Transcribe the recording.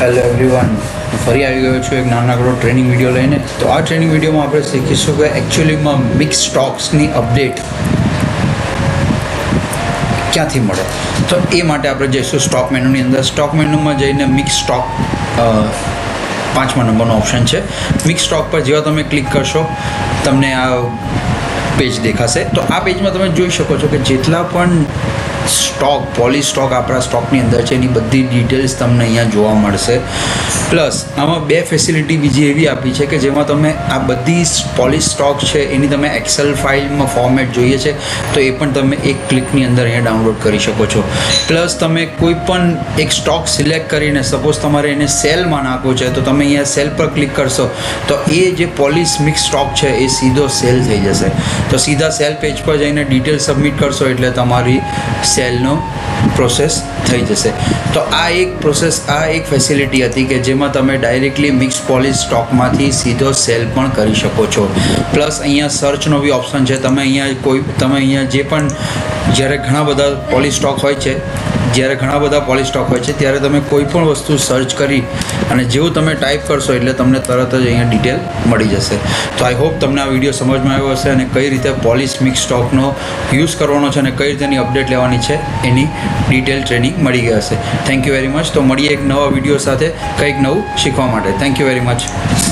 Hello everyone, ફરી આવી ગયો છું એક નાનકડો ટ્રેનિંગ વિડીયો લઈને. તો આ ટ્રેનિંગ વિડીયોમાં આપણે શીખીશું કે એકચ્યુઅલીમાં મિક્સ સ્ટોક્સની અપડેટ ક્યાંથી મળે. તો એ માટે આપણે જઈશું સ્ટોક મેનુની અંદર. સ્ટોક મેનુમાં જઈને મિક્સ સ્ટોક 5મા નંબરનો ઓપ્શન છે. મિક્સ સ્ટોક પર જેવા તમે ક્લિક કરશો તમને આ પેજ દેખાશે. તો આ પેજમાં તમે જોઈ શકો છો કે જેટલા પણ સ્ટોક પોલી સ્ટોક આપણા સ્ટોકની અંદર છે એની બધી ડિટેલ્સ તમને અહીંયા જોવા મળશે. પ્લસ આમાં બે ફેસિલિટી બીજી એવી આપી છે કે જેમાં તમે આ બધી પોલી સ્ટોક છે એની તમે એક્સેલ ફાઇલમાં ફોર્મેટ જોઈએ છે તો એ પણ તમે એક ક્લિકની અંદર અહીંયા ડાઉનલોડ કરી શકો છો. પ્લસ તમે કોઈ પણ એક સ્ટોક સિલેક્ટ કરીને સપોઝ તમારે એને સેલમાં નાખવો છે તો તમે અહીંયા સેલ પર ક્લિક કરશો તો એ જે પોલીસ મિક્સ સ્ટોક છે એ સીધો સેલ થઈ જશે. તો સીધા સેલ પેજ પર જઈને ડિટેલ સબમિટ કરશો એટલે તમારી સેલનો પ્રોસેસ થઈ જશે. તો આ એક ફેસિલિટી હતી કે જેમાં તમે ડાયરેક્ટલી મિક્સ પોલીસ સ્ટોકમાંથી સીધો સેલ પણ કરી શકો છો. પ્લસ અહીંયા સર્ચનો બી ઓપ્શન છે. તમે અહીંયા જે પણ જ્યારે ઘણા બધા પોલી સ્ટોક હોય છે ત્યારે તમે કોઈ પણ વસ્તુ સર્ચ કરી અને જેવું તમે ટાઈપ કરશો એટલે તમને તરત જ અહીંયા ડિટેલ મળી જશે. તો આઈ હોપ તમને આ વિડીયો સમજમાં આવ્યો હશે અને કઈ રીતે પોલીસ મિક્સ સ્ટોકનો યુઝ કરવાનો છે અને કઈ રીતેની અપડેટ લેવાની છે એની ડિટેલ ટ્રેનિંગ મળી ગઈ હશે. Thank you very much. તો મળીએ એક નવા વિડીયો સાથે કંઈક નવું શીખવા માટે. Thank you very much.